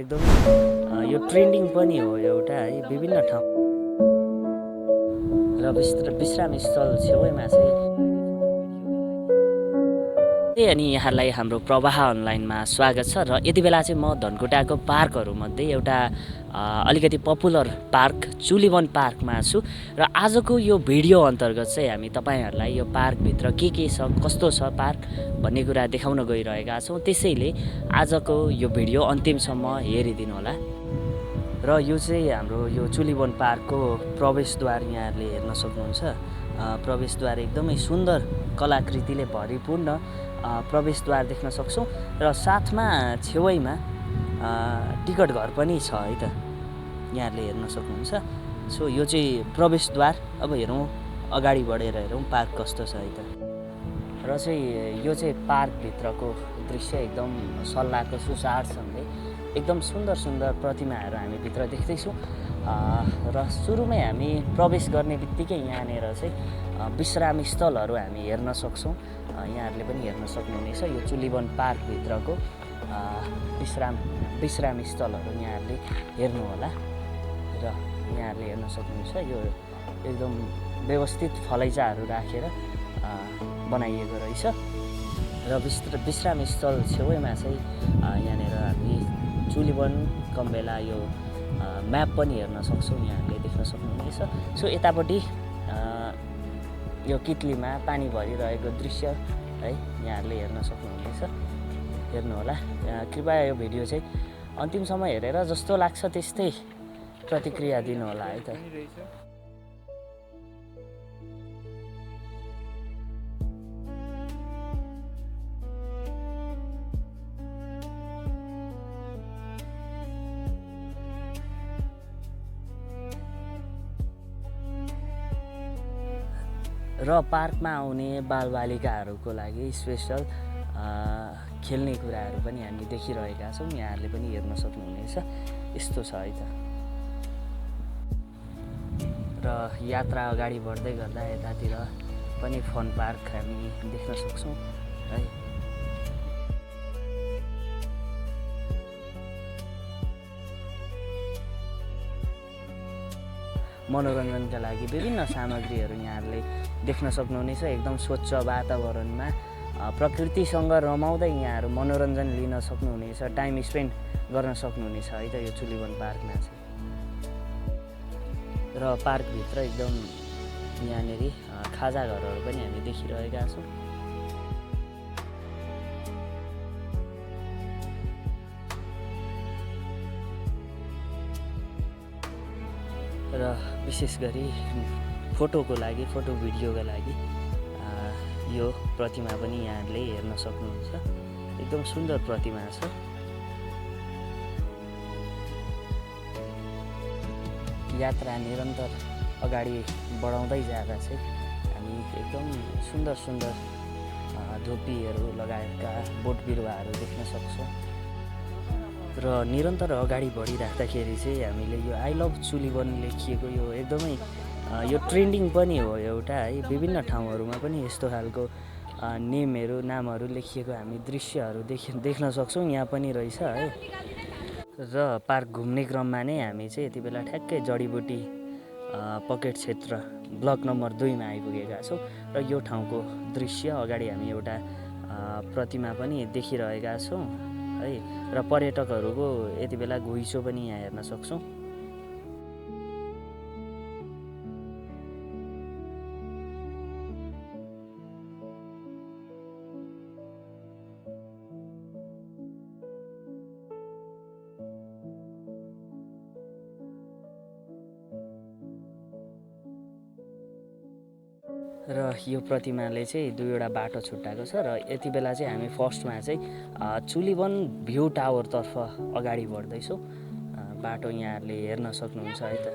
एकदम यो ट्रेन्डिङ पनि हो एउटा है विभिन्न ठाउँ र विश्राम स्थल छेउमा चाहिँ अनि यहाँलाई हाम्रो प्रवाह अनलाइनमा स्वागत छ। र यति बेला चाहिँ म धनकुटाको पार्कहरूमध्ये एउटा अलिकति पपुलर पार्क चुलीवन पार्कमा छु। र आजको यो भिडियो अन्तर्गत चाहिँ हामी तपाईँहरूलाई यो पार्कभित्र के छ, कस्तो छ पार्क भन्ने कुरा देखाउन गइरहेका छौँ। त्यसैले आजको यो भिडियो अन्तिमसम्म हेरिदिनु होला। र यो चाहिँ हाम्रो यो चुलीवन पार्कको प्रवेशद्वार यहाँहरूले हेर्न सक्नुहुन्छ। प्रवेशद्वार एकदमै सुन्दर कलाकृतिले भरिपूर्ण प्रवेशद्वार देख्न सक्छौँ। र साथमा छेउमा टिकट घर पनि छ है त, यहाँहरूले हेर्न सक्नुहुन्छ। सो यो चाहिँ प्रवेशद्वार। अब हेरौँ, अगाडि बढेर हेरौँ पार्क कस्तो छ है त। र चाहिँ यो चाहिँ पार्कभित्रको दृश्य एकदम सल्लाहको सुसारसँगै एकदम सुन्दर सुन्दर प्रतिमाहरू हामी भित्र देख्दैछौँ। र सुरुमै हामी प्रवेश गर्ने बित्तिकै यहाँनिर चाहिँ विश्राम स्थलहरू हामी हेर्न सक्छौँ। यहाँहरूले पनि हेर्न सक्नुहुनेछ यो चुलीवन पार्कभित्रको विश्राम स्थलहरू यहाँहरूले हेर्नुहोला। र यहाँहरूले हेर्न सक्नुहुन्छ यो एकदम व्यवस्थित फलैचाहरू राखेर बनाइएको रहेछ। र विश्राम स्थल छेउमा चाहिँ यहाँनिर हामी चुलीवन कम्बेला यो म्याप पनि हेर्न सक्छौँ, यहाँहरूले देख्न सक्नुहुनेछ। सो यतापट्टि यो कित्लीमा पानी भरिरहेको दृश्य है यहाँहरूले हेर्न सक्नुहुनेछ, हेर्नुहोला। कृपया यो भिडियो चाहिँ अन्तिमसम्म हेरेर जस्तो लाग्छ त्यस्तै प्रतिक्रिया दिनुहोला है त। र पार्कमा आउने बालबालिकाहरूको लागि स्पेसल खेल्ने कुराहरू पनि हामी देखिरहेका छौँ, यहाँहरूले पनि हेर्न सक्नुहुनेछ। यस्तो छ है त। र यात्रा अगाडि बढ्दै गर्दा यतातिर पनि फन पार्क हामी देख्न सक्छौँ है। मनोरञ्जनका लागि विभिन्न सामग्रीहरू यहाँहरूले देख्न सक्नुहुनेछ। एकदम स्वच्छ वातावरणमा प्रकृतिसँग रमाउँदै यहाँहरू मनोरञ्जन लिन सक्नुहुनेछ, टाइम स्पेन्ड गर्न सक्नुहुनेछ है त यो चुलीवन पार्कमा चाहिँ। र पार्कभित्र एकदम यहाँनिर खाजा घरहरू पनि हामी देखिरहेका छौँ। र विशेष गरी फोटोको लागि, फोटो भिडियोका लागि यो प्रतिमा पनि यहाँहरूले हेर्न सक्नुहुन्छ। एकदम सुन्दर प्रतिमा छ। यात्रा निरन्तर अगाडि बढाउँदै जाँदा चाहिँ हामी एकदम सुन्दर सुन्दर धोपीहरू लगायतका बोट बिरुवाहरू देख्न सक्छौँ। र निरन्तर अगाडि बढिराख्दाखेरि चाहिँ हामीले यो आई लभ चुलीवन लेखिएको यो एकदमै यो ट्रेन्डिङ पनि हो एउटा है। विभिन्न ठाउँहरूमा पनि यस्तो खालको नामहरू लेखिएको हामी दृश्यहरू देख्न सक्छौँ। यहाँ पनि रहेछ है। र पार्क घुम्ने क्रममा नै हामी चाहिँ यति बेला ठ्याक्कै जडीबुटी पकेट क्षेत्र ब्लक नम्बर 2 मा आइपुगेका छौँ। र यो ठाउँको दृश्य अगाडि हामी एउटा प्रतिमा पनि देखिरहेका छौँ है। र पर्यटकहरूको यति बेला घुइँचो पनि यहाँ हेर्न सक्छौँ। र यो प्रतिमाले चाहिँ दुईवटा बाटो छुट्टाएको छ। र यति बेला चाहिँ हामी फर्स्टमा चाहिँ चुलीवन भ्यू टावरतर्फ अगाडि बढ्दैछौँ। बाटो यहाँहरूले हेर्न सक्नुहुन्छ है त।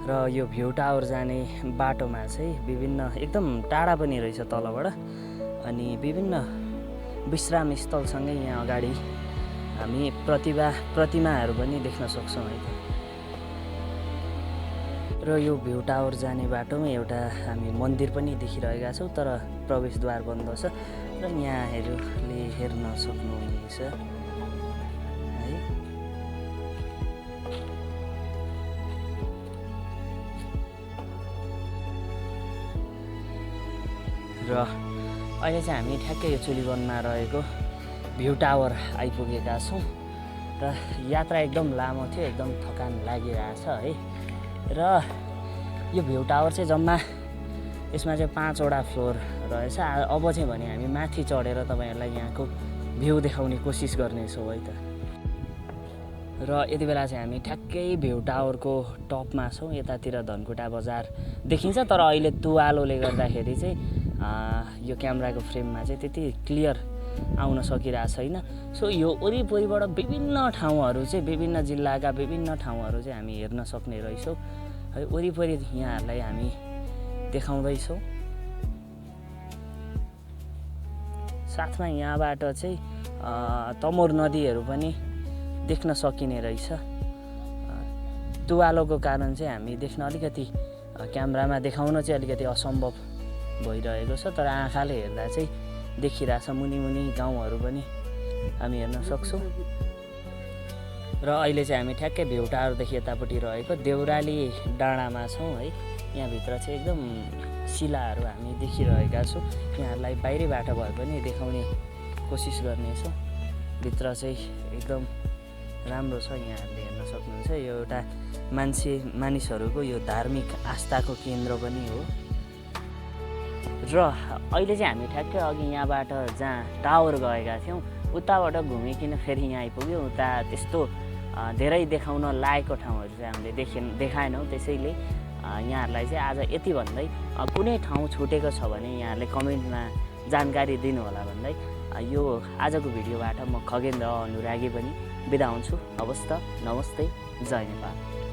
र र यो भ्यू टावर जाने बाटोमा चाहिँ विभिन्न एकदम टाढा पनि रहेछ तलबाट, अनि विभिन्न विश्राम स्थलसँगै यहाँ अगाडि हामी प्रतिमाहरू पनि देख्न सक्छौँ है त। र यो भ्यू टावर जाने बाटोमा एउटा हामी मन्दिर पनि देखिरहेका छौँ, तर प्रवेशद्वार बन्द छ र यहाँहरूले हेर्न सक्नुहुनेछ है। र अहिले चाहिँ हामी ठ्याक्कै यो चुलीवनमा रहेको भ्यू टावर आइपुगेका छौँ र यात्रा एकदम लामो थियो, एकदम थकान लागिरहेछ है। र यो भ्यू टावर चाहिँ जम्मा यसमा चाहिँ 5वटा फ्लोर रहेछ। अब चाहिँ भने हामी माथि चढेर तपाईँहरूलाई यहाँको भ्यू देखाउने कोसिस गर्नेछौँ है त। र यति बेला चाहिँ हामी ठ्याक्कै भ्यू टावरको टपमा छौँ। यतातिर धनकुटा बजार देखिन्छ, तर अहिले तुवालोले गर्दाखेरि चाहिँ यो क्यामेराको फ्रेममा चाहिँ त्यति क्लियर आउन सकिरहेको छैन। सो यो वरिपरिबाट विभिन्न ठाउँहरू चाहिँ विभिन्न जिल्लाका विभिन्न ठाउँहरू चाहिँ हामी हेर्न सक्ने रहेछौँ है। वरिपरि यहाँहरूलाई हामी देखाउँदैछौँ। साथमा यहाँबाट चाहिँ तमोर नदीहरू पनि देख्न सकिने रहेछ। तुवालोको कारण चाहिँ हामी देख्न अलिकति क्यामेरामा देखाउन चाहिँ अलिकति असम्भव भइरहेको छ, तर आँखाले हेर्दा चाहिँ देखिरहेछ। मुनि मुनि गाउँहरू पनि हामी हेर्न सक्छौँ। र अहिले चाहिँ हामी ठ्याक्कै भ्यू टावरदेखि यतापट्टि रहेको देउराली डाँडामा छौँ है। यहाँभित्र चाहिँ एकदम शिलाहरू हामी देखिरहेका छौँ। यहाँहरूलाई बाहिरबाट भए पनि देखाउने कोसिस गर्नेछौँ। भित्र चाहिँ एकदम राम्रो छ, यहाँहरूले हेर्न सक्नुहुन्छ। यो एउटा मानिसहरूको यो धार्मिक आस्थाको केन्द्र पनि हो। र अहिले चाहिँ हामी ठ्याक्कै अघि यहाँबाट जहाँ टावर गएका थियौँ उताबाट घुमिकन फेरि यहाँ आइपुग्यौँ। उता त्यस्तो धेरै देखाउन लायकको ठाउँहरू चाहिँ हामीले देखाएनौँ। त्यसैले यहाँहरूलाई चाहिँ आज यति भन्दै कुनै ठाउँ छुटेको छ भने यहाँहरूले कमेन्टमा जानकारी दिनुहोला भन्दै यो आजको भिडियोबाट म खगेन्द्र अनुरागी पनि बिदा हुन्छु। हवस् त, नमस्ते, जय नेपाल।